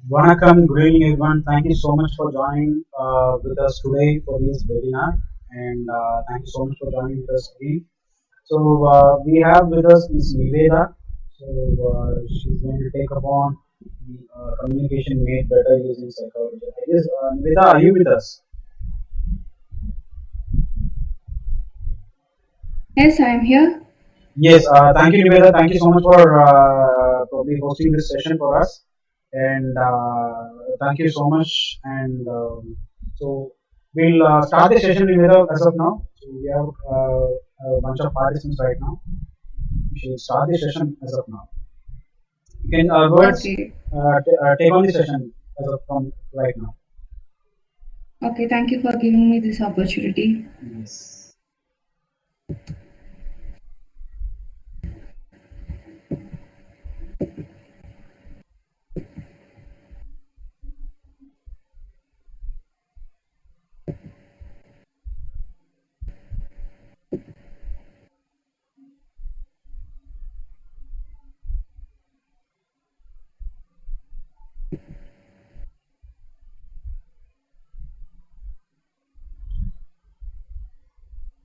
Vanakkam, good evening everyone. Thank you so much for joining with us today for this webinar, and thank you so much for joining with us again. So we have with us Ms. Niveda. So she's going to take upon the communication made better using psychology. I guess Niveda, are you with us? Yes, I am here. Yes. Thank you, Niveda. Thank you so much for probably hosting this session for us, and thank you so much. And so we'll start the session Niveda as of now. So we have a bunch of participants right now. We should start the session as of now. You can go ahead, Okay. take on the session as of from right now. Okay, thank you for giving me this opportunity. Yes.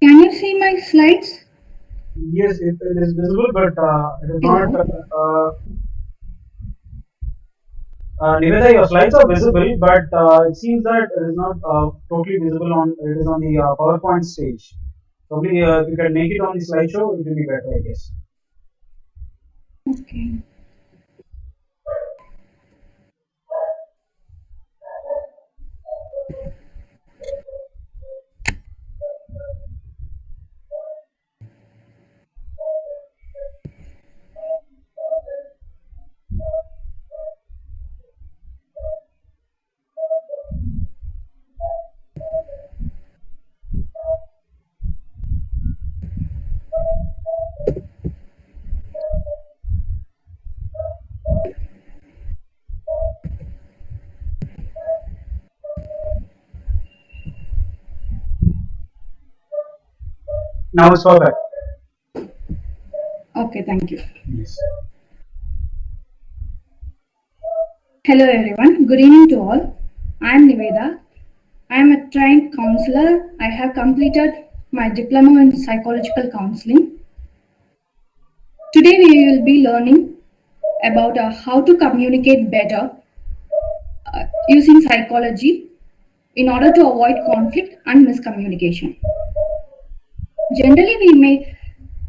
Can you see my slides? Yes, it is visible, but it is not. Hello. Niveda, your slides are visible, but it seems that it is not totally visible on. It is on the PowerPoint stage. Probably, if you can make it on the slideshow, it will be better, I guess. Okay. Now it's perfect. Okay, thank you. Yes. Hello, everyone. Good evening to all. I am Niveda. I am a trained counselor. I have completed my diploma in psychological counseling. Today, we will be learning about how to communicate better using psychology in order to avoid conflict and miscommunication. Generally, we may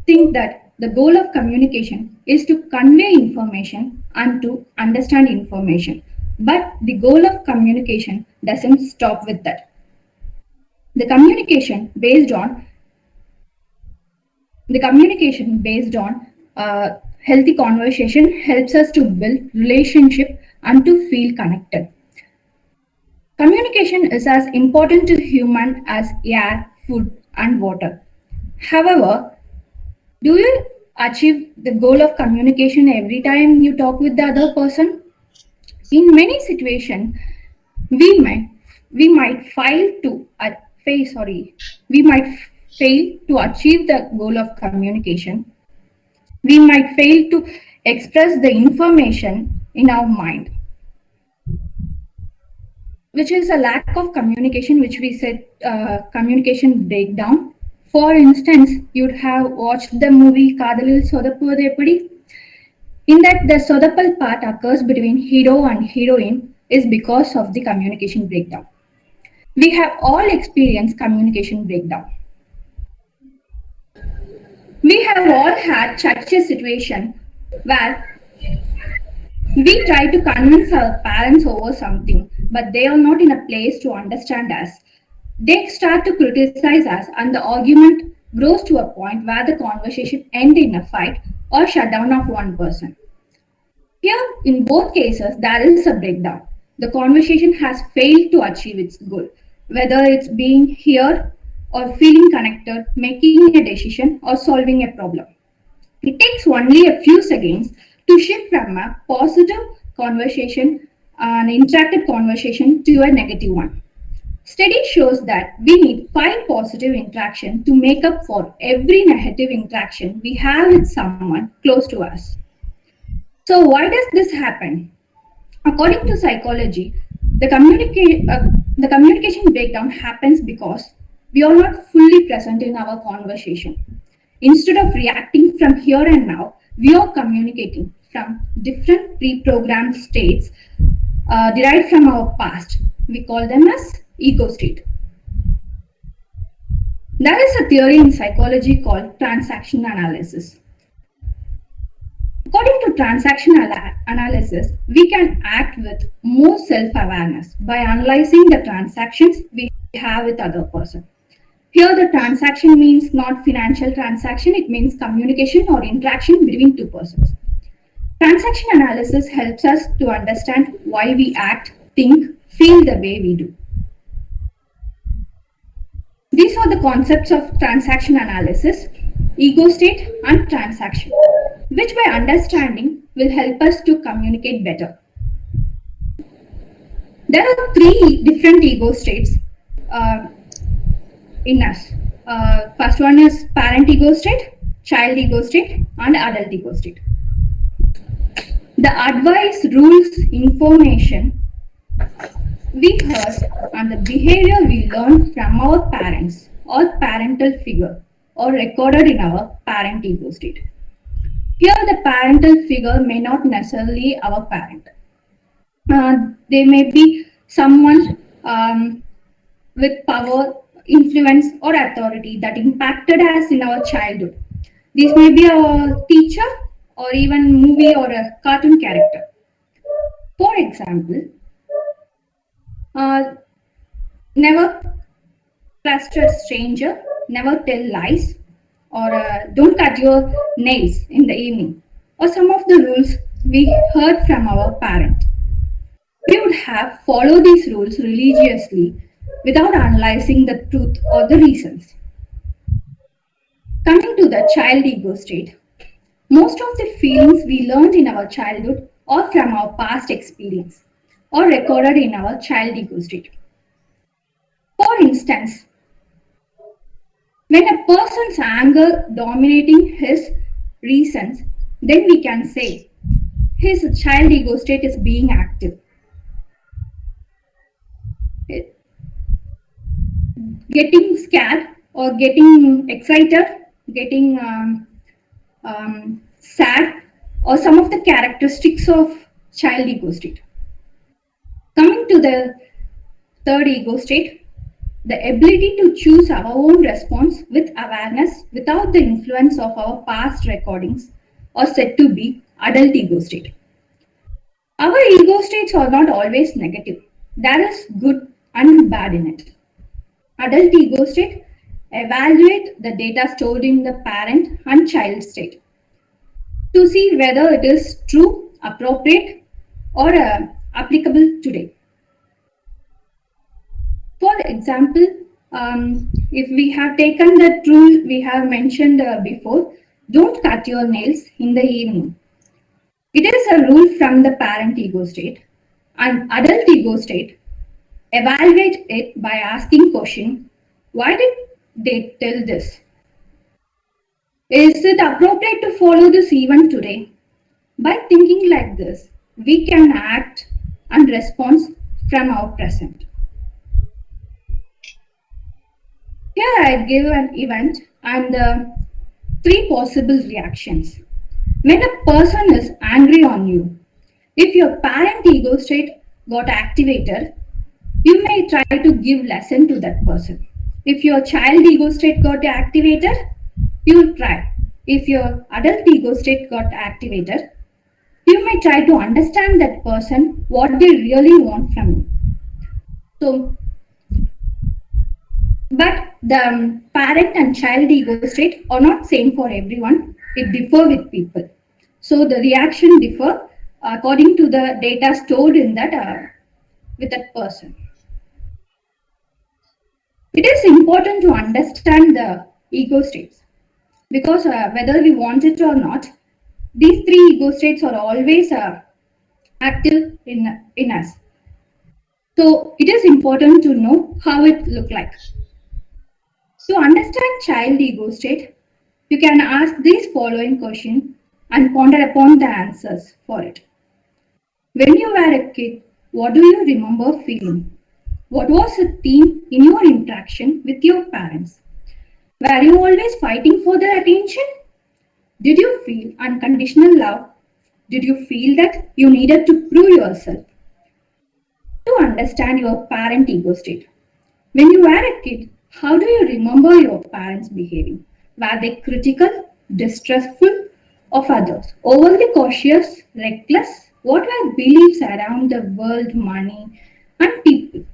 think that the goal of communication is to convey information and to understand information. But the goal of communication doesn't stop with that. The communication based on the communication based on healthy conversation helps us to build relationship and to feel connected. Communication is as important to human as air, food, and water. However, do you achieve the goal of communication every time you talk with the other person? In many situations, we might we might fail to fail sorry we might fail to achieve the goal of communication. We might fail to express the information in our mind, which is a lack of communication, which we said communication breakdown. For instance, you'd have watched the movie Kadalil Sodappu. In that, the Sodapal part occurs between hero and heroine is because of the communication breakdown. We have all experienced communication breakdown. We have all had such a situation where we try to convince our parents over something, but they are not in a place to understand us. They start to criticize us, and the argument grows to a point where the conversation ends in a fight or shutdown of one person. Here, in both cases, there is a breakdown. The conversation has failed to achieve its goal, whether it's being heard or feeling connected, making a decision, or solving a problem. It takes only a few seconds to shift from a positive conversation, an interactive conversation, to a negative one. Study shows that we need 5 positive interactions to make up for every negative interaction we have with someone close to us. So, why does this happen? According to psychology, the communication breakdown happens because we are not fully present in our conversation. Instead of reacting from here and now, we are communicating from different pre programmed states derived from our past. We call them as ego state. There is a theory in psychology called transaction analysis. According to analysis, we can act with more self-awareness by analyzing the transactions we have with other person. Here the transaction means not financial transaction, it means communication or interaction between two persons. Transaction analysis helps us to understand why we act, think, feel the way we do. These are the concepts of transaction analysis, ego state, and transaction, which by understanding will help us to communicate better. There are three different ego states uh, in us. First one is parent ego state, child ego state, and adult ego state. The advice, rules, information we heard and the behavior we learned from our parents or parental figure or recorded in our parent ego state. Here, the parental figure may not necessarily our parent. They may be someone with power, influence, or authority that impacted us in our childhood. This may be a teacher or even movie or a cartoon character. For example, uh, never trust a stranger, never tell lies, or don't cut your nails in the evening, or some of the rules we heard from our parent. We would have followed these rules religiously without analyzing the truth or the reasons. Coming to the child ego state, most of the feelings we learned in our childhood or from our past experience or recorded in our child ego state. For instance, when a person's anger dominating his reasons, then we can say his child ego state is being active. Getting scared or getting excited, getting sad, or some of the characteristics of child ego state. Coming to the third ego state, the ability to choose our own response with awareness without the influence of our past recordings or said to be adult ego state. Our ego states are not always negative. There is good and bad in it. Adult ego state evaluate the data stored in the parent and child state to see whether it is true, appropriate, or applicable today. For example, if we have taken that rule we have mentioned before, don't cut your nails in the evening. It is a rule from the parent ego state, and adult ego state evaluate it by asking question, why did they tell this? Is it appropriate to follow this even today? By thinking like this, we can act and respond from our present. Here I give an event and the three possible reactions. When a person is angry on you, if your parent ego state got activated, you may try to give lesson to that person. If your child ego state got activated, you will try. If your adult ego state got activated, you may try to understand that person what they really want from you. So, but the parent and child ego state are not same for everyone. It differ with people. So the reaction differ according to the data stored in that with that person. It is important to understand the ego states because whether we want it or not, these three ego states are always active in us. So it is important to know how it look like. To understand child ego state, you can ask these following questions and ponder upon the answers for it. When you were a kid, what do you remember feeling? What was the theme in your interaction with your parents? Were you always fighting for their attention? Did you feel unconditional love? Did you feel that you needed to prove yourself? To understand your parent ego state. When you were a kid, how do you remember your parents behaving? Were they critical, distrustful of others, overly cautious, reckless? What were beliefs around the world, money, and people?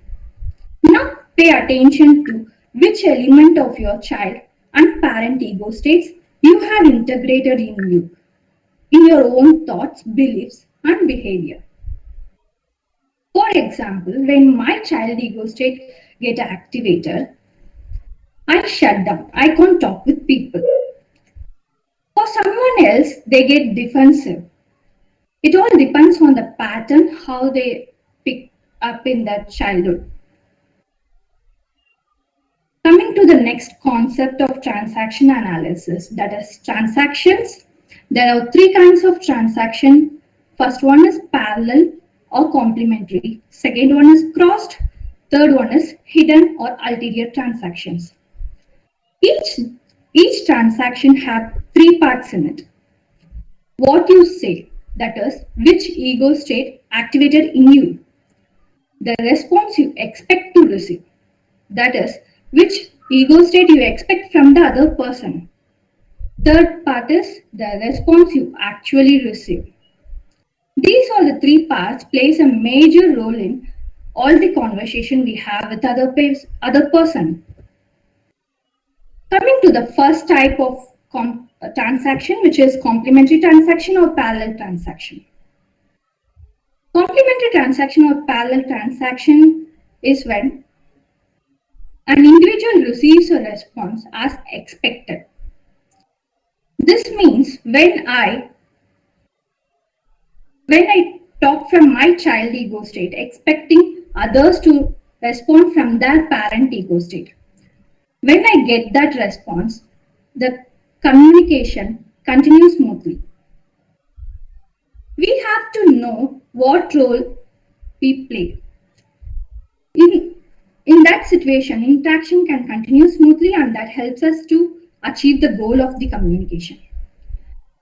Now pay attention to which element of your child and parent ego states you have integrated in you, in your own thoughts, beliefs, and behavior. For example, when my child ego state get activated, I shut down. I can't talk with people. For someone else, they get defensive. It all depends on the pattern, how they pick up in their childhood. Coming to the next concept of transaction analysis, that is transactions. There are three kinds of transaction. First one is parallel or complementary. Second one is crossed. Third one is hidden or ulterior transactions. Each, each transaction has three parts in it. What you say, that is, which ego state activated in you, the response you expect to receive, that is, which ego state you expect from the other person. Third part is the response you actually receive. These are the three parts plays a major role in all the conversation we have with other person. Coming to the first type of transaction, which is complementary transaction or parallel transaction. Complementary transaction or parallel transaction is when an individual receives a response as expected. This means when I talk from my child ego state, expecting others to respond from their parent ego state. When I get that response, the communication continues smoothly. We have to know what role we play. In, in that situation, interaction can continue smoothly and that helps us to achieve the goal of the communication.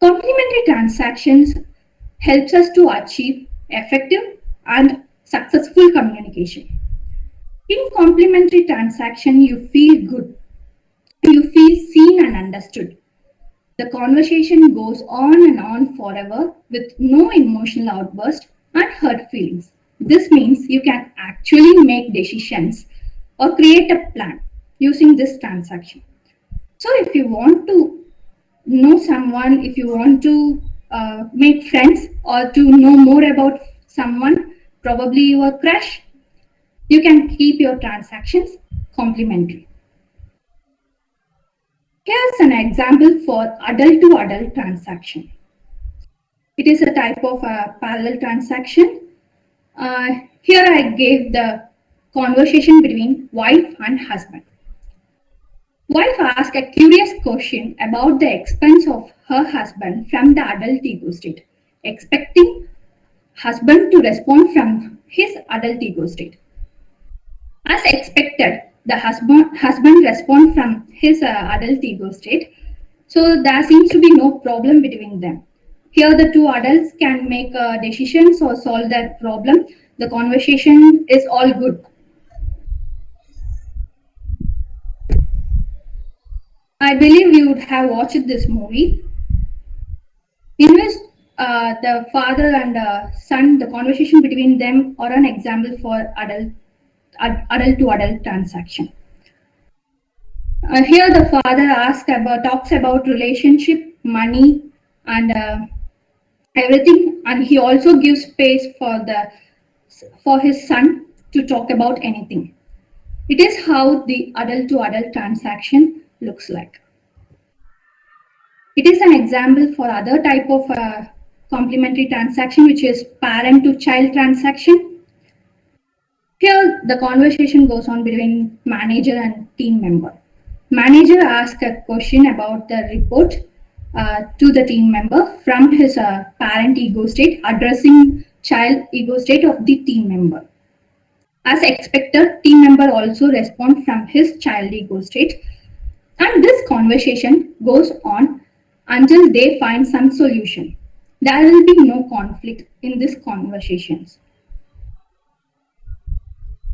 Complementary transactions helps us to achieve effective and successful communication. In complementary transaction, you feel good. You feel seen and understood. The conversation goes on and on forever with no emotional outburst and hurt feelings. This means you can actually make decisions or create a plan using this transaction. So, if you want to know someone, if you want to make friends or to know more about someone, probably your crush, you can keep your transactions complementary. Here's an example for adult to adult transaction. It is a type of parallel transaction. Here I gave the conversation between wife and husband. Wife asked a curious question about the expense of her husband from the adult ego state, expecting husband to respond from his adult ego state. As expected, the husband respond from his adult ego state, so there seems to be no problem between them. Here, the two adults can make decisions or solve that problem. The conversation is all good. I believe you would have watched this movie. In which the father and son, the conversation between them, are an example for adult to adult transaction. Here, the father talks about relationship, money, and everything, and he also gives space for his son to talk about anything. It is how the adult to adult transaction looks like. It is an example for other type of complementary transaction, which is parent to child transaction. Here, the conversation goes on between manager and team member. Manager asks a question about the report to the team member from his parent ego state, addressing child ego state of the team member. As expected, team member also responds from his child ego state, and this conversation goes on until they find some solution. There will be no conflict in these conversations.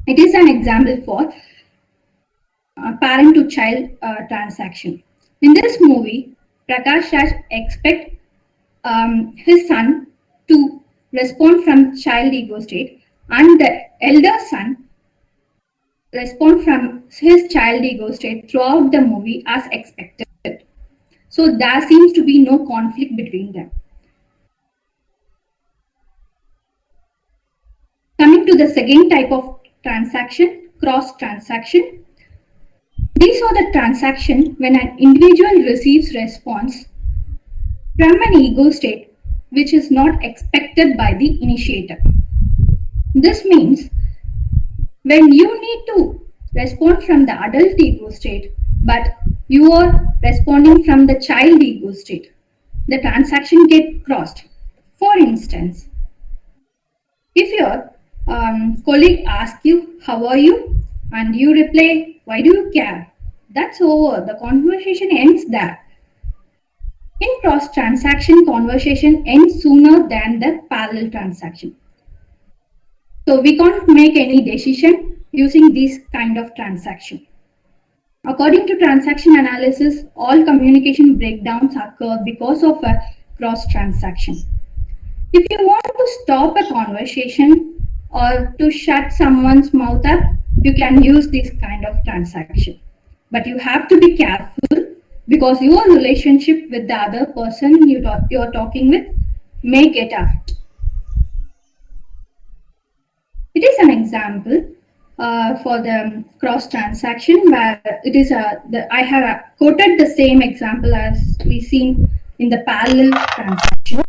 It is an example for parent to child transaction. In this movie, Prakash Raj expects his son to respond from child ego state, and the elder son respond from his child ego state throughout the movie as expected. So there seems to be no conflict between them. Coming to the second type of transaction, cross transaction. These are the transaction when an individual receives response from an ego state which is not expected by the initiator. This means when you need to respond from the adult ego state, but you are responding from the child ego state, the transaction get crossed. For instance, if your colleague asks you, "How are you?" and you reply, "Why do you care?" That's over. The conversation ends there. In cross transaction, conversation ends sooner than the parallel transaction. So we can't make any decision using this kind of transaction. According to transaction analysis, all communication breakdowns occur because of a cross transaction. If you want to stop a conversation or to shut someone's mouth up, you can use this kind of transaction. But you have to be careful because your relationship with the other person you're talking with may get affected. It is an example for the cross transaction where it is I have quoted the same example as we seen in the parallel transaction,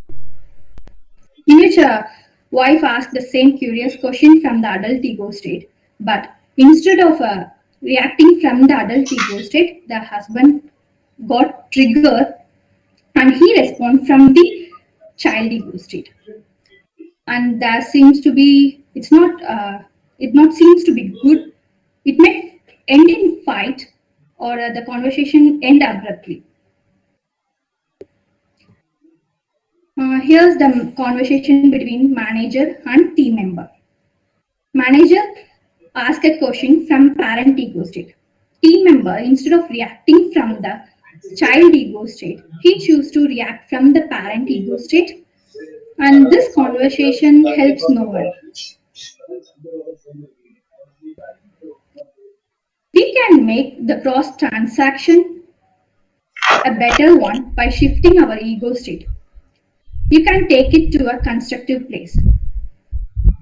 in which a wife asked the same curious question from the adult ego state, but instead of reacting from the adult ego state, the husband got triggered and he responded from the child ego state. And there seems to be it not seems to be good. It may end in fight or the conversation end abruptly. Here's the conversation between manager and team member. Manager ask a question from parent ego state. Team member, instead of reacting from the child ego state, he choose to react from the parent ego state, and this conversation helps no one. We can make the cross transaction a better one by shifting our ego state. You can take it to a constructive place.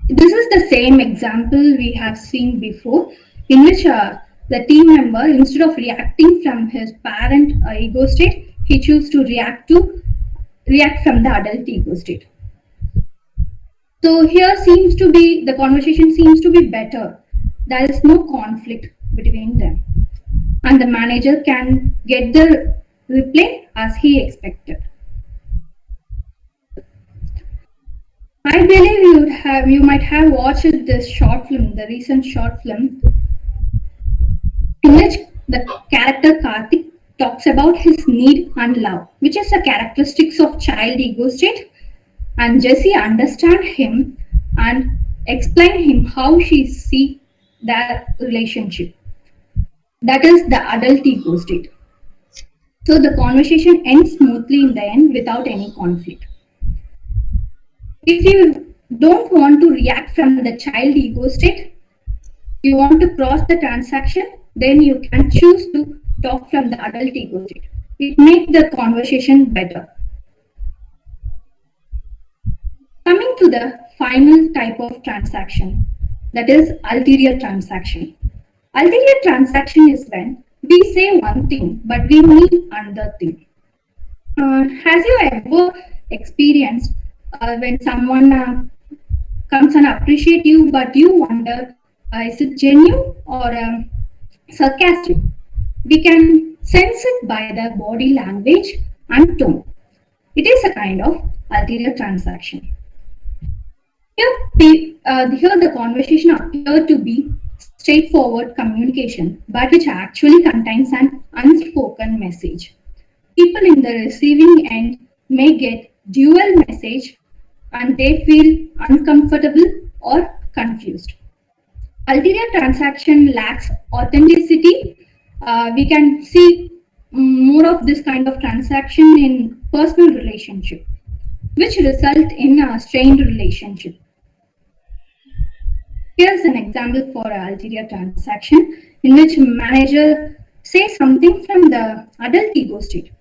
This is the same example we have seen before, in which the team member, instead of reacting from his parent ego state, he chooses to react from the adult ego state. So here seems to be the conversation seems to be better. There is no conflict between them, and the manager can get the replay as he expected. I believe you might have watched this short film, the recent short film, in which the character Karthik talks about his need and love, which is the characteristics of child ego state, and Jessie understand him and explain him how she see their relationship. That is the adult ego state. So the conversation ends smoothly in the end without any conflict. If you don't want to react from the child ego state, you want to cross the transaction, then you can choose to talk from the adult ego state. It makes the conversation better. Coming to the final type of transaction, that is ulterior transaction. Ulterior transaction is when we say one thing but we mean another thing. Has you ever experienced when someone comes and appreciate you, but you wonder, is it genuine or sarcastic? We can sense it by the body language and tone. It is a kind of ulterior transaction. Here the conversation appeared to be straightforward communication, but which actually contains an unspoken message. People in the receiving end may get dual message and they feel uncomfortable or confused. Ulterior transaction lacks authenticity. We can see more of this kind of transaction in personal relationship, which result in a strained relationship. Here's an example for an ulterior transaction in which manager says something from the adult ego state.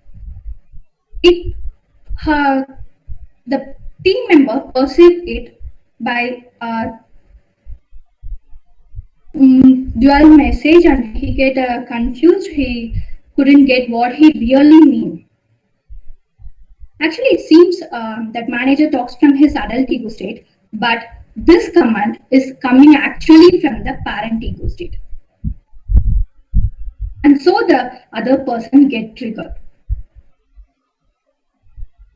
It uh, the team member perceived it by dual message and he get confused. He couldn't get what he really mean. Actually, it seems that manager talks from his adult ego state, but this command is coming actually from the parent ego state. And so the other person get triggered.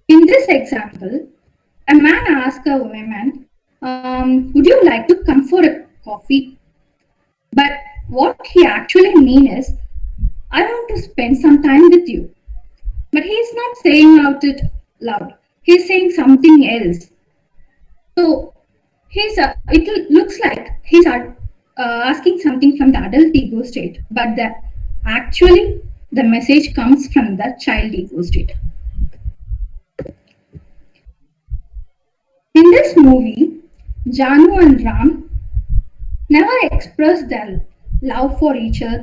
In this example, a man asks a woman, would you like to come for a coffee? But what he actually means is, I want to spend some time with you. But he's not saying out it loud. He's saying something else. So it looks like he's asking something from the adult ego state, but actually the message comes from the child ego state. In this movie, Janu and Ram never expressed their love for each other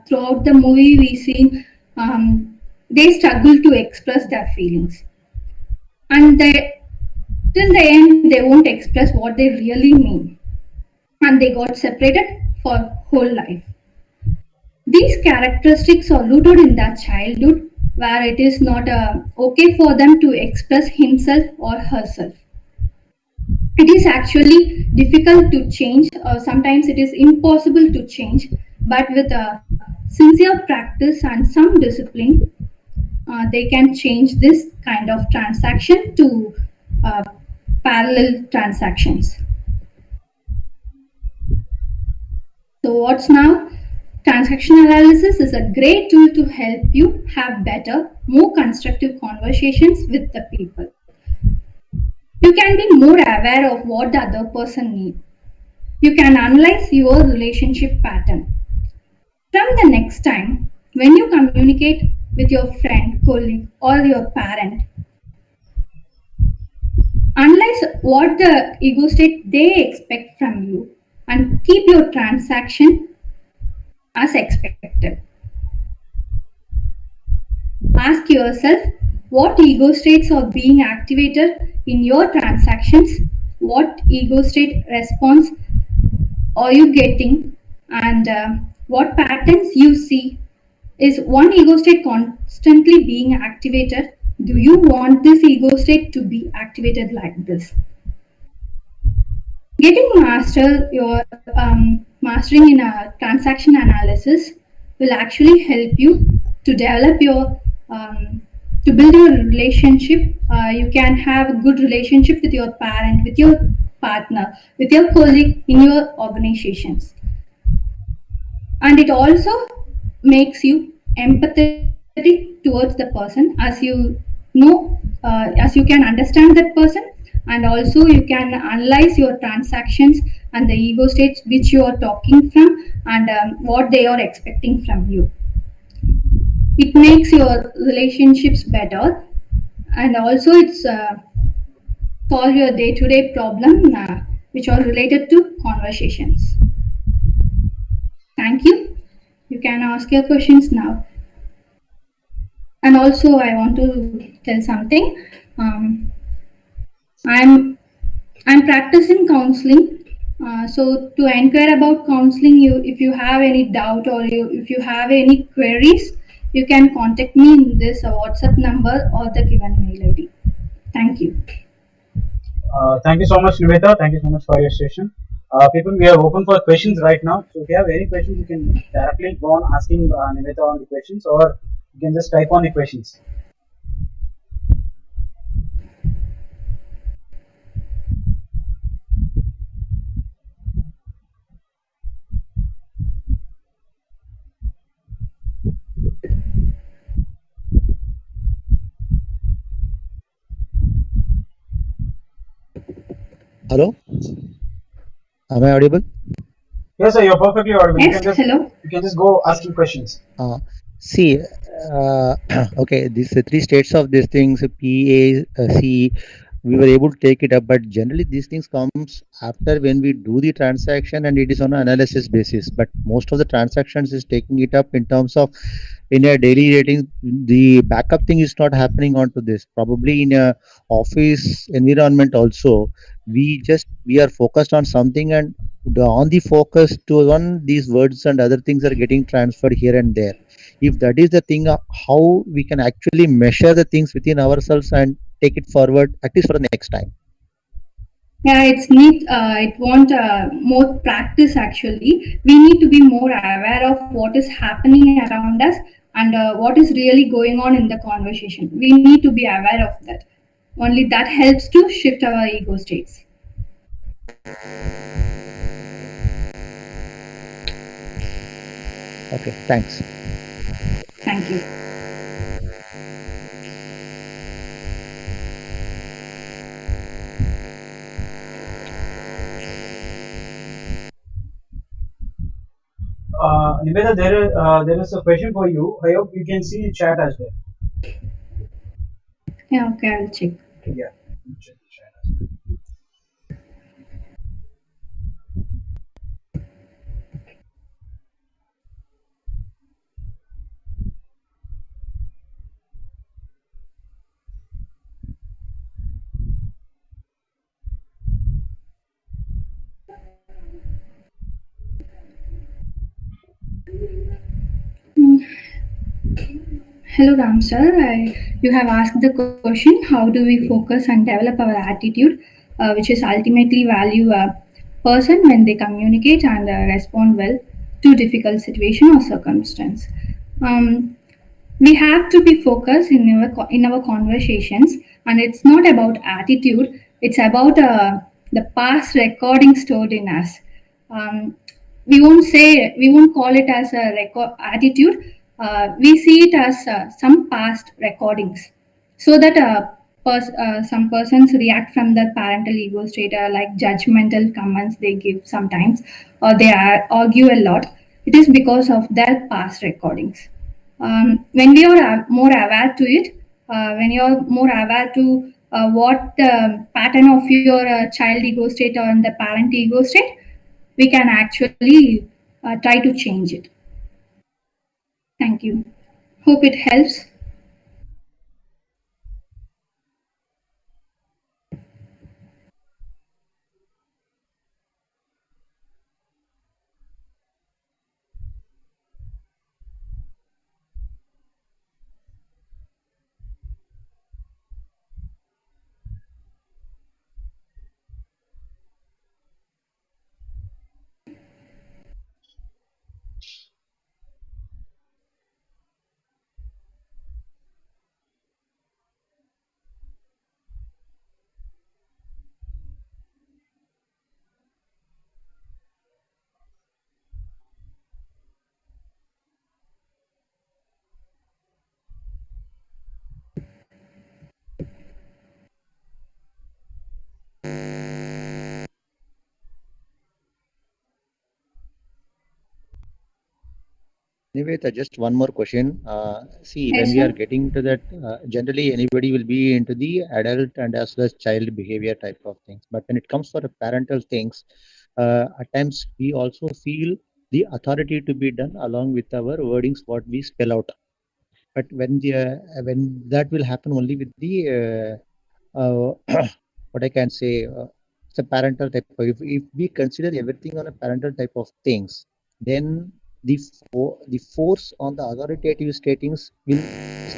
throughout the movie. We see they struggle to express their feelings, and till the end they won't express what they really mean, and they got separated for whole life. These characteristics are rooted in their childhood, where it is not okay for them to express himself or herself. It is actually difficult to change, or sometimes it is impossible to change, but with a sincere practice and some discipline, they can change this kind of transaction to uh, parallel transactions. So what's now? Transaction analysis is a great tool to help you have better, more constructive conversations with the people. You can be more aware of what the other person needs. You can analyze your relationship pattern. From the next time, when you communicate with your friend, colleague, or your parent, analyze what the ego state they expect from you and keep your transaction as expected. Ask yourself what ego states are being activated in your transactions, what ego state response are you getting, and what patterns you see. Is one ego state constantly being activated? Do you want this ego state to be activated like this? Getting mastering in a transaction analysis will actually help you to develop your to build your relationship. You can have a good relationship with your parent, with your partner, with your colleague in your organizations, and it also makes you empathetic towards the person, as you know, as you can understand that person, and also you can analyze your transactions and the ego states which you are talking from, and what they are expecting from you. It makes your relationships better, and also it's solve your day-to-day problem which are related to conversations. Thank you. You can ask your questions now. And also, I want to tell something. Um, I'm I'm practicing counseling. So to inquire about counseling, if you have any doubt or if you have any queries, you can contact me in this WhatsApp number or the given mail ID. Thank you. Thank you so much, Nivedha. Thank you so much for your session. People, we are open for questions right now. So if you have any questions, you can directly go on asking Nivedha on the questions, or you can just type on the questions. Hello, am I audible? Yes, sir, you're perfectly audible. Next, hello. You can just go asking questions. Uh, See, okay, these three states of these things, P, A, C, we were able to take it up, but generally these things comes after when we do the transaction and it is on an analysis basis. But most of the transactions is taking it up in terms of in a daily rating. The backup thing is not happening onto this. Probably in a office environment also, we are focused on something and on the focus to one these words and other things are getting transferred here and there. If that is the thing, how we can actually measure the things within ourselves and take it forward at least for the next time. Yeah, it's neat. It want more practice actually. We need to be more aware of what is happening around us and what is really going on in the conversation. We need to be aware of that. Only that helps to shift our ego states. Okay, thanks. Thank you. Niveda, there is a question for you. I hope you can see the chat as well. Yeah, okay, I'll check. Yeah. Check the chat as well. Hello, Ram sir. You have asked the question, how do we focus and develop our attitude, which is ultimately value a person when they communicate and respond well to difficult situation or circumstance. Um, we have to be focused in our conversations, and it's not about attitude. It's about the past recording stored in us. um, we won't call it as a record attitude. We see it as some past recordings, so that some persons react from the parental ego state, like judgmental comments they give sometimes, or they argue a lot. It is because of their past recordings. When we are more aware to it, when you're more aware to what the pattern of your child ego state or the parent ego state, we can actually try to change it. Thank you. Hope it helps. Anyway, just one more question. See, when Yes, we are sir. getting to that, generally anybody will be into the adult and as well as child behavior type of things. But when it comes for the parental things, at times we also feel the authority to be done along with our wordings, what we spell out. But when that will happen only with the what I can say, it's a parental type of, if we consider everything on a parental type of things, then the force on the authoritative statings will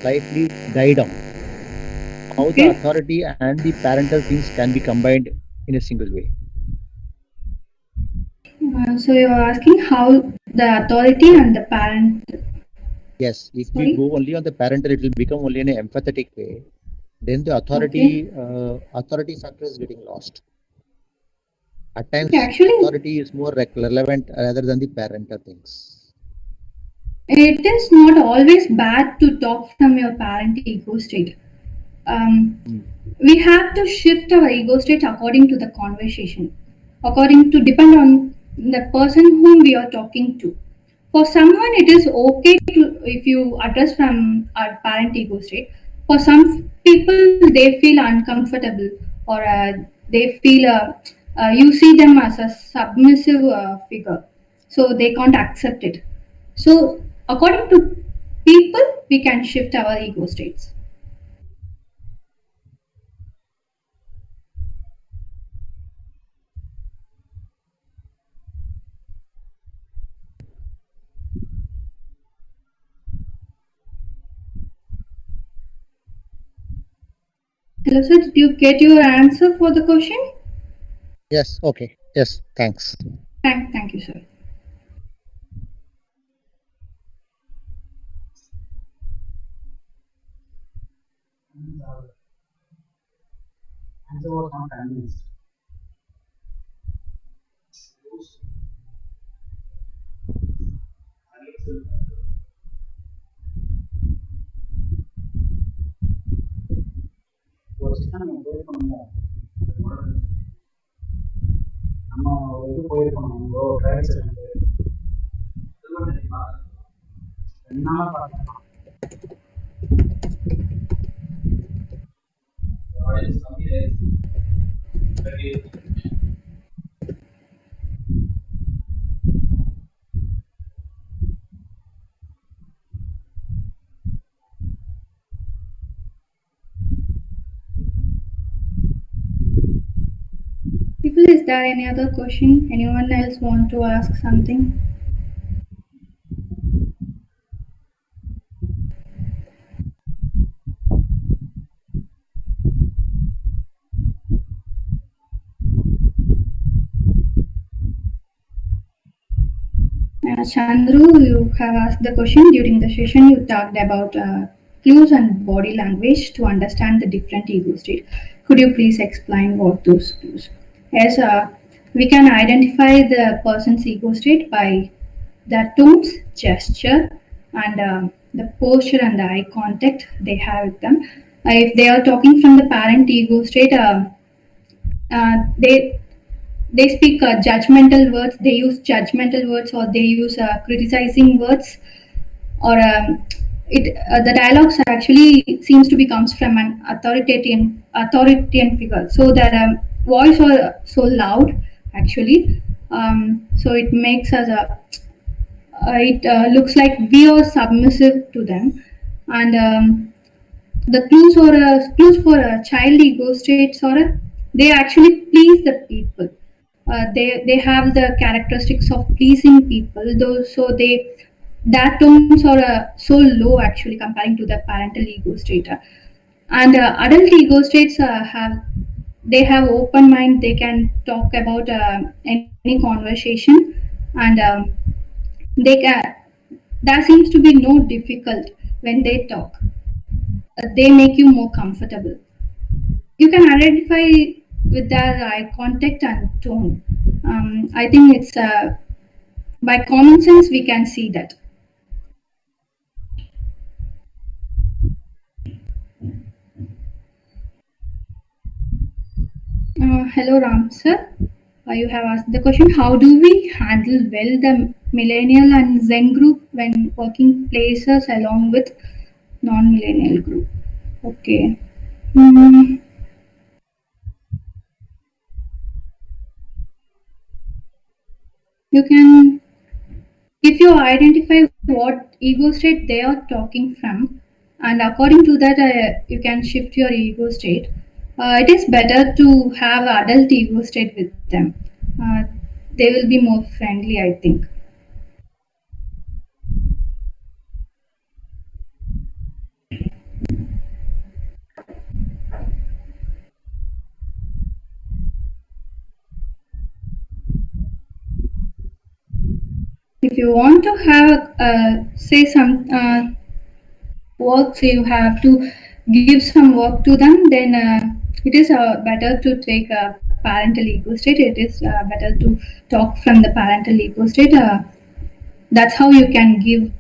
slightly die down. How the Okay. authority and the parental things can be combined in a single way. So you're asking how the authority and the parent. Yes, if we Sorry. go only on the parental, it will become only in an empathetic way. Then the Okay. authority factor is getting lost. At Okay. times, Actually, authority is more relevant rather than the parental things. it is not always bad to talk from your parent ego state. Um, we have to shift our ego state according to the conversation, according to depend on the person whom we are talking to. For someone, it is okay to if you address from our parent ego state. For some people, they feel uncomfortable or they feel you see them as a submissive figure, so they can't accept it. So, according to people, we can shift our ego states. Hello, sir. Did you get your answer for the question? Yes, okay. Yes, thanks. Thank you, sir. Answer was not convinced. வச்சுதான் நம்ம போயிருக்கணும். நம்ம இது போயிருக்கணும். Trial session போயிருக்கணும். 2 நாளா பார்த்தேன். People, is there any other question? Anyone else want to ask something? Chandru, you have asked the question. During the session, you talked about clues and body language to understand the different ego state. Could you please explain what those clues? Yes, we can identify the person's ego state by the tones, gesture, and the posture and the eye contact they have with them. If they are talking from the parent ego state, they speak judgmental words. They use judgmental words, or they use criticizing words, or the dialogues actually seems to be comes from an authoritarian figure. So their voice are so loud actually. So it makes us it looks like we are submissive to them, and the clues for a child ego states or they actually please the people. They have the characteristics of pleasing people, though. So they that tones are so low actually comparing to the parental ego state. And adult ego states have open mind. They can talk about any conversation, and they can. There seems to be no difficult when they talk. They make you more comfortable. You can identify with their eye contact and tone. I think it's by common sense we can see that. Hello, Ram sir. You have asked the question: how do we handle well the millennial and Zen group when working places along with non-millennial group? Okay. Mm, you can, if you identify what ego state they are talking from, and according to that, you can shift your ego state. It is better to have adult ego state with them. Uh, they will be more friendly, I think. If you want to have say some work, so you have to give some work to them, then it is better to take a parental ego state. It is better to talk from the parental ego state. That's how you can give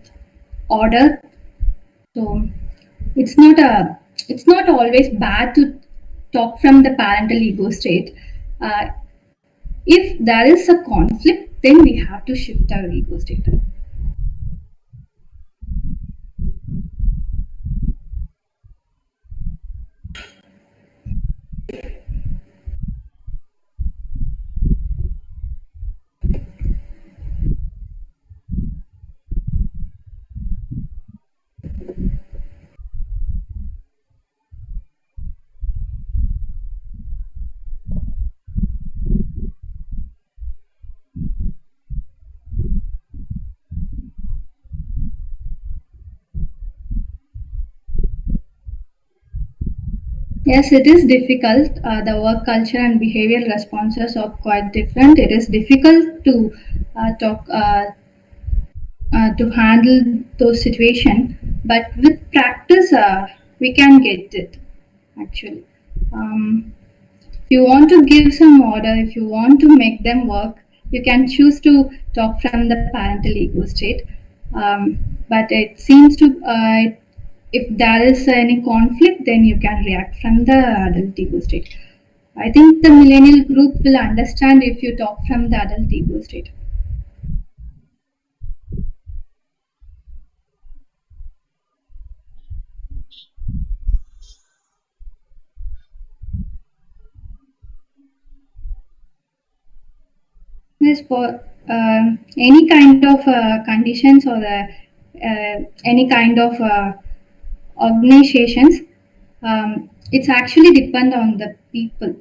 order. So it's not a it's not always bad to talk from the parental ego state. Uh, if there is a conflict, then we have to shift our ego state. Yes, it is difficult. The work culture and behavioral responses are quite different. It is difficult to talk to handle those situations, but with practice, we can get it. Actually, if you want to give some order, if you want to make them work, you can choose to talk from the parental ego state. But it seems to if there is any conflict, then you can react from the adult ego state. I think the millennial group will understand if you talk from the adult ego state. Yes, for any kind of conditions or any kind of organizations, it's actually depend on the people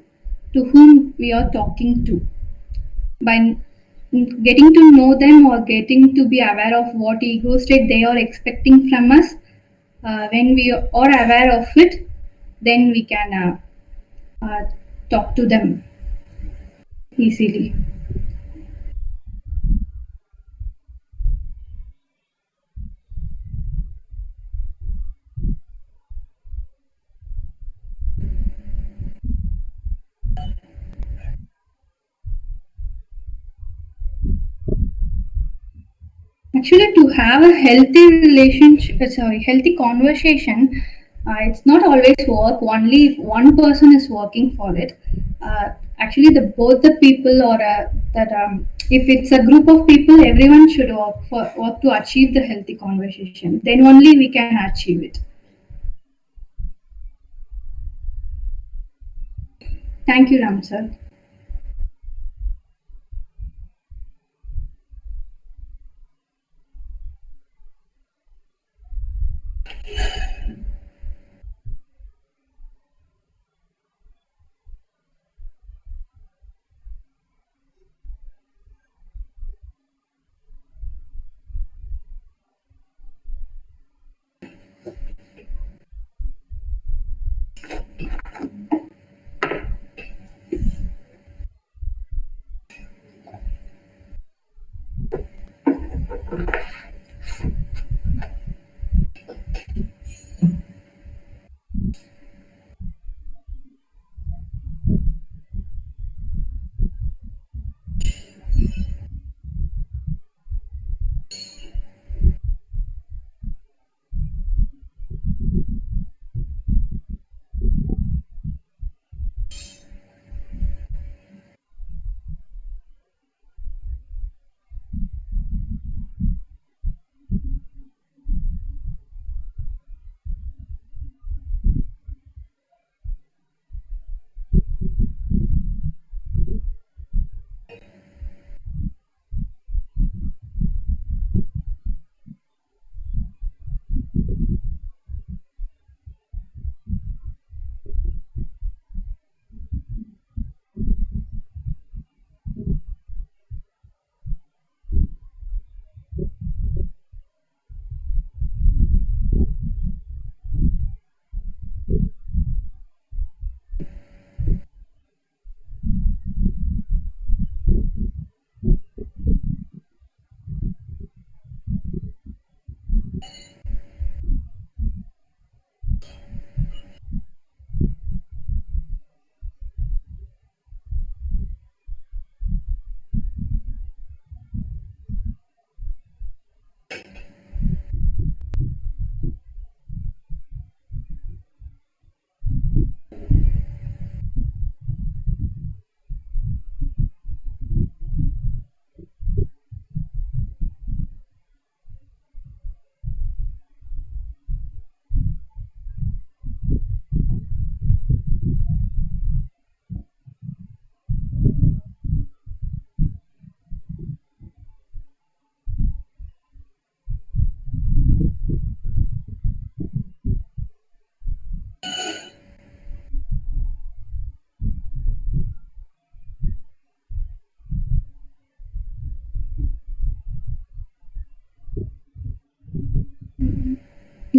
to whom we are talking to. By getting to know them or getting to be aware of what ego state they are expecting from us, when we are aware of it, then we can talk to them easily. Actually, to have a healthy relationship, healthy conversation, it's not always work. Only if one person is working for it. Actually, the both the people or that if it's a group of people, everyone should work to achieve the healthy conversation. Then only we can achieve it. Thank you, Ram sir.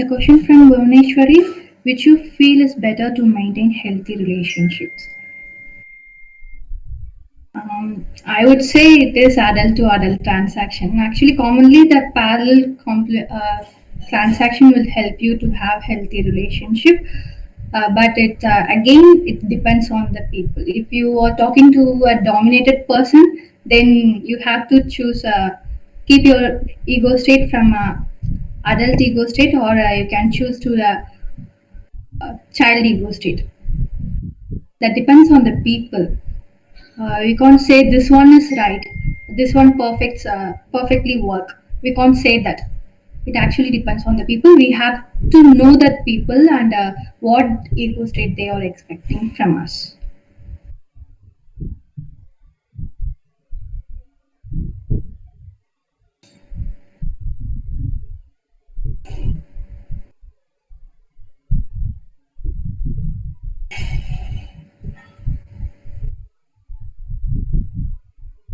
the question from Bhuvaneshwari, which you feel is better to maintain healthy relationships? I would say it is adult to adult transaction. Actually, commonly the parallel transaction will help you to have healthy relationship. But it again it depends on the people. If you are talking to a dominated person, then you have to choose keep your ego state from adult ego state, or you can choose to the child ego state. That depends on the people. We can't say this one is right, this one perfectly work. We can't say that. It actually depends on the people. We have to know that people and what ego state they are expecting from us.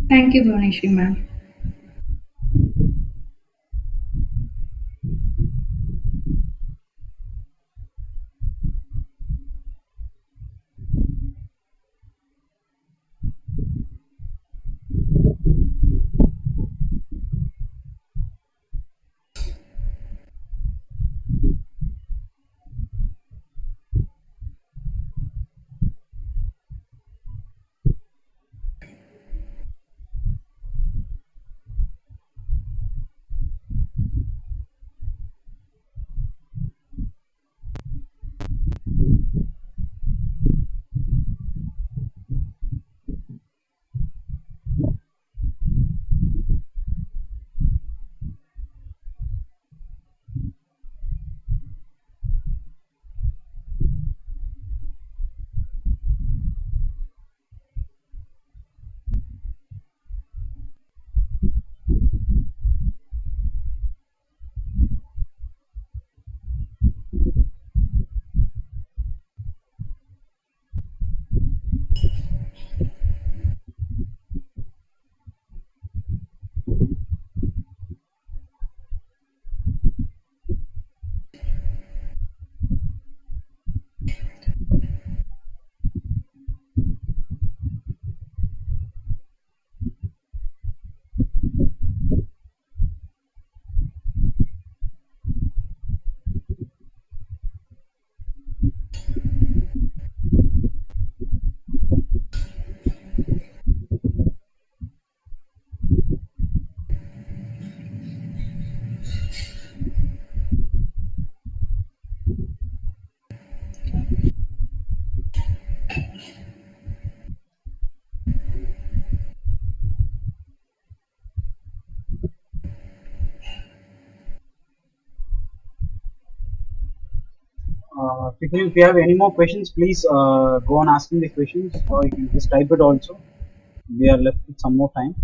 Thank you, Bhuvaneshwari ma'am. If you have any more questions, please go on asking the questions, or you can just type it also. We are left with some more time.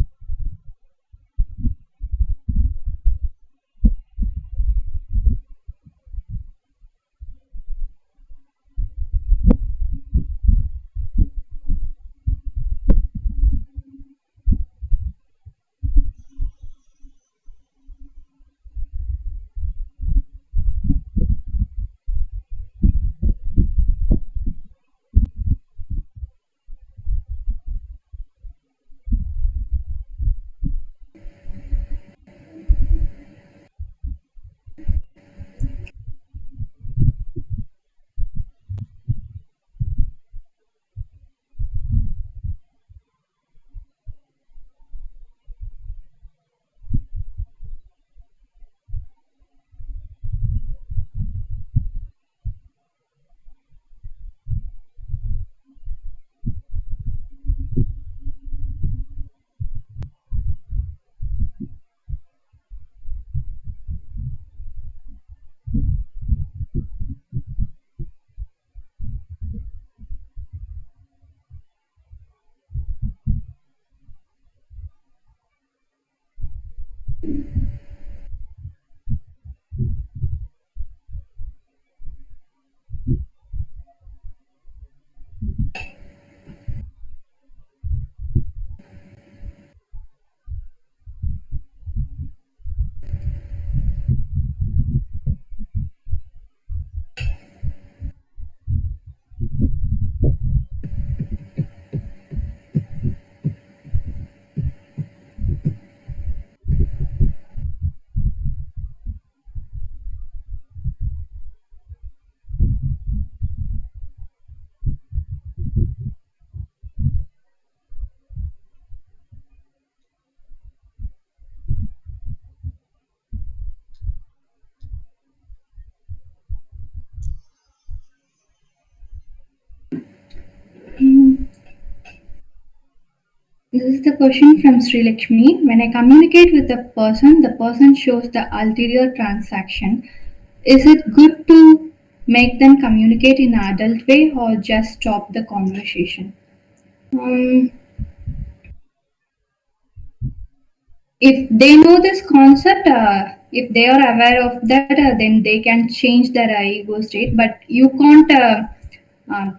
This is the question from Sri Lakshmi. When I communicate with the person shows the ulterior transaction. Is it good to make them communicate in an adult way or just stop the conversation? Um, if they know this concept, if they are aware of that, then they can change their ego state. But you can't uh,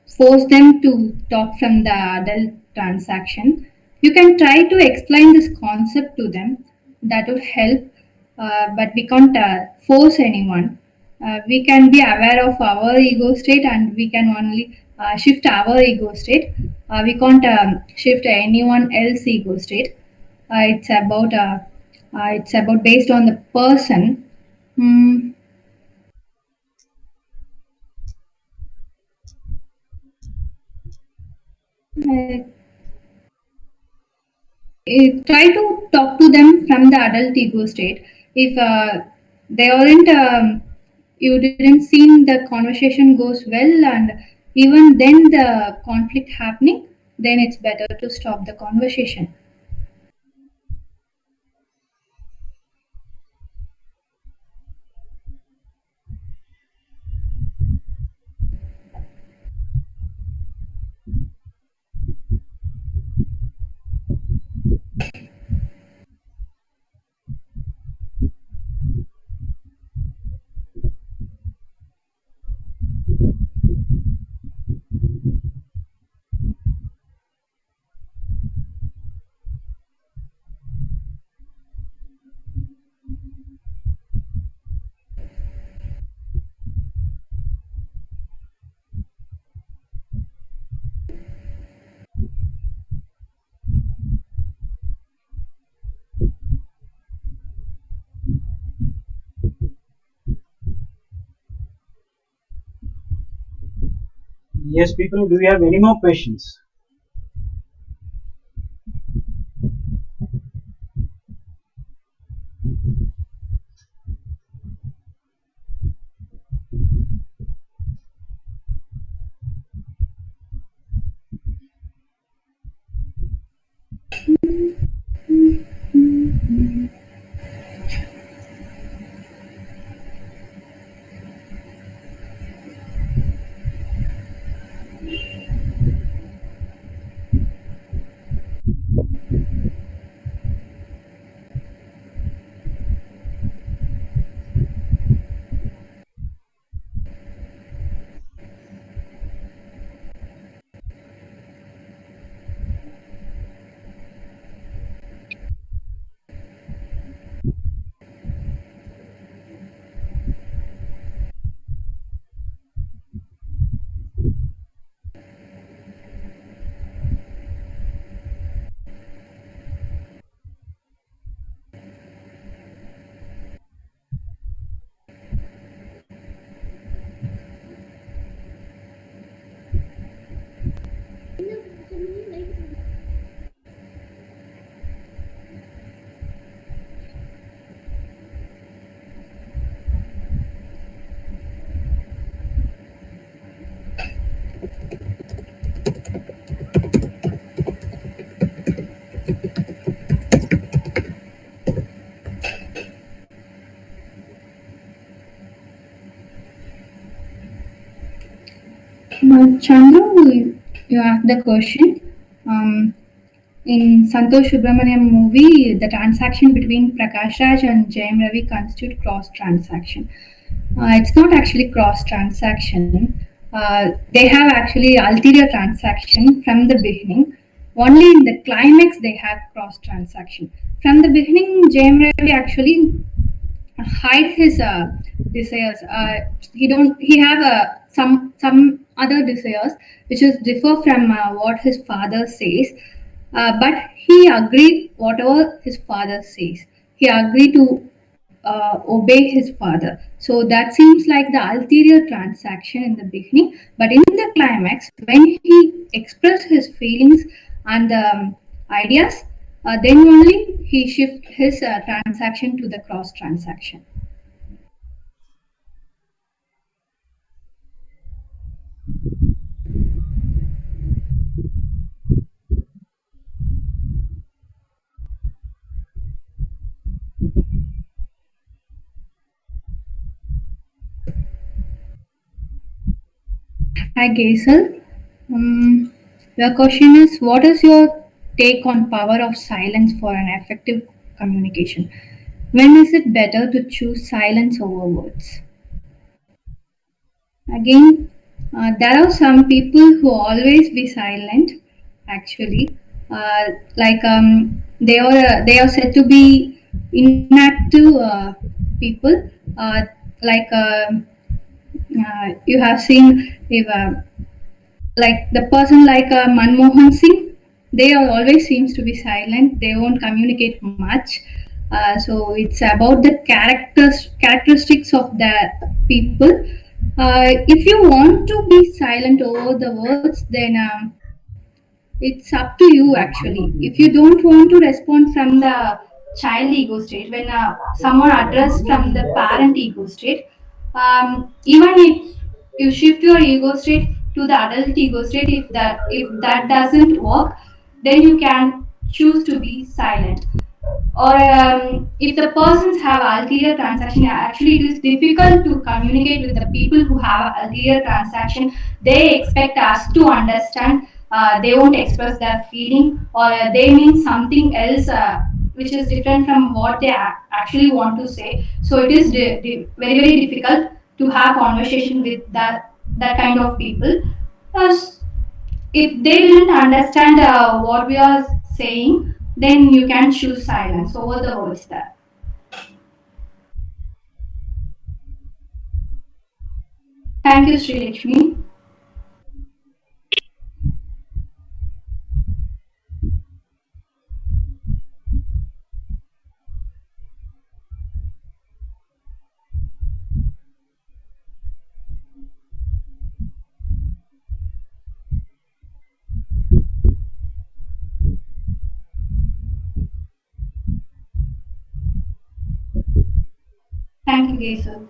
force them to talk from the adult transaction. You can try to explain this concept to them. That would help, but we can't force anyone. We can be aware of our ego state and we can only shift our ego state. We can't shift anyone else's ego state. It's about based on the person. Hmm. Uh, Try to talk to them from the adult ego state. If they aren't, you didn't see the conversation goes well, and even then the conflict happening, then it's better to stop the conversation. Yes, people, do you have any more questions? Chandru, you asked the question. Um, in Santosh Subramaniam movie, the transaction between Prakash Raj and Jayam Ravi constitute cross transaction. It's not actually cross transaction. They have actually ulterior transaction from the beginning. Only in the climax they have cross transaction. From the beginning, Jayam Ravi actually hide his desires. He don't. He have some other desires which is differ from what his father says. But he agreed whatever his father says. He agreed to obey his father. So that seems like the ulterior transaction in the beginning. But in the climax, when he expressed his feelings and ideas, then only he shift his transaction to the cross transaction. Hi, Gaisal. Your question is, what is your take on power of silence for an effective communication? When is it better to choose silence over words? Again, there are some people who always be silent. Actually, like they are said to be inactive people. Uh, like you have seen if like the person like Manmohan Singh, they are always seems to be silent. They won't communicate much. So it's about the characteristics of the people. If you want to be silent over the words, then it's up to you actually. If you don't want to respond from the child ego state, when someone address from the parent ego state, even if you shift your ego state to the adult ego state, if that doesn't work, then you can choose to be silent. Or if the persons have ulterior transaction, actually it is difficult to communicate with the people who have ulterior transaction. They expect us to understand. They won't express their feeling, or they mean something else which is different from what they actually want to say. So it is very difficult to have conversation with that kind of people. If they didn't understand what we are saying, then you can choose silence over the words there. Thank you, Sri Lakshmi. Thank you, Gaisal.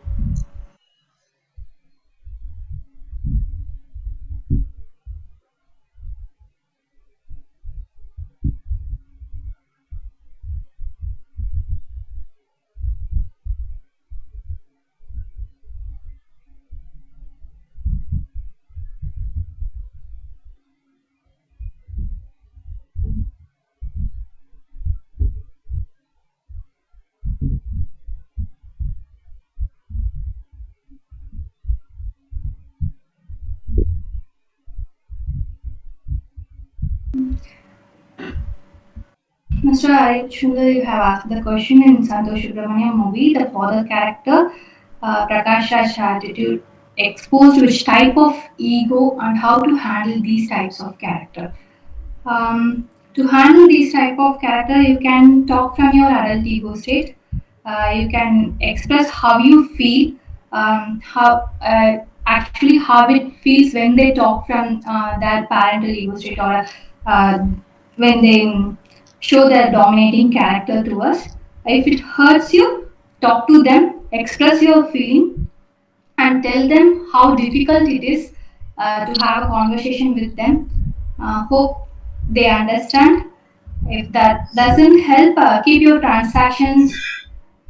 Mr. Arik Sundar, you have asked the question in Santosh Subramaniam movie, the father character, Prakash Raj's attitude exposed which type of ego and how to handle these types of character. To handle these type of character, you can talk from your adult ego state. You can express how you feel, how actually how it feels when they talk from their parental ego state, or uh, when they show their dominating character to us. If it hurts you, talk to them, express your feeling, and tell them how difficult it is to have a conversation with them. Hope they understand. If that doesn't help, keep your transactions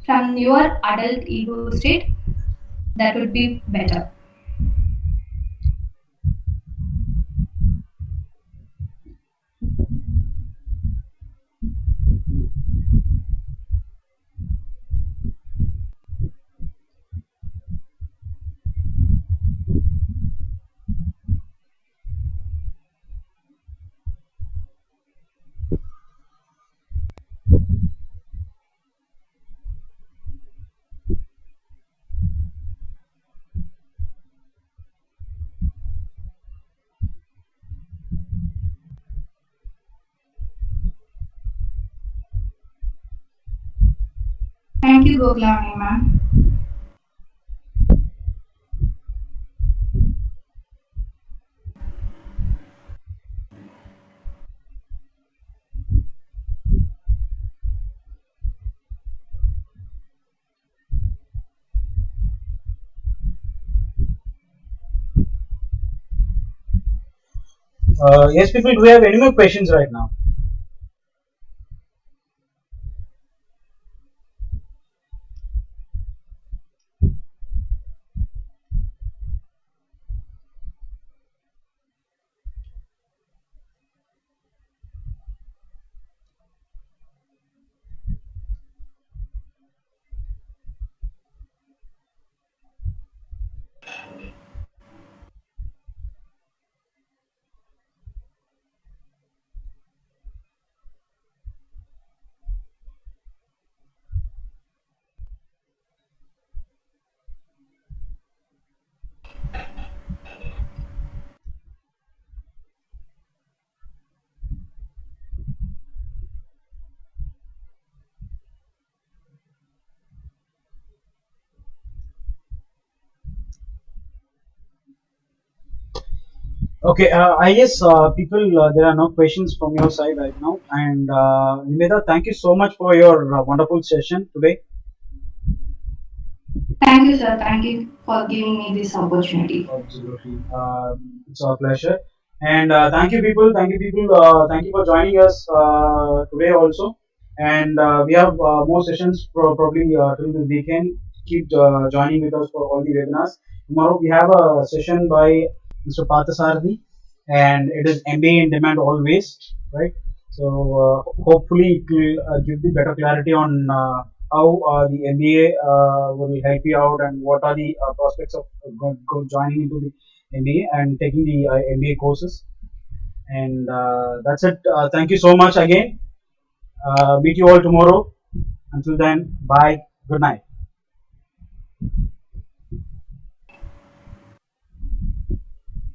from your adult ego state. That would be better. Thank you, Goklavani ma'am. Yes, people, do we have any more questions right now? Okay, I guess people, there are no questions from your side right now. And Nimeda, thank you so much for your wonderful session today. Thank you, sir. Thank you for giving me this opportunity. Absolutely. It's our pleasure. And thank you, people. Thank you, people. Thank you for joining us today also. And we have more sessions probably till the weekend. Keep joining with us for all the webinars. Tomorrow we have a session by Mr. Parthasarathi, and it is MBA in demand always, right? So hopefully it will give the better clarity on how the MBA will help you out and what are the prospects of joining into the MBA and taking the MBA courses. And that's it. Thank you so much again. Meet you all tomorrow. Until then, bye. Good night.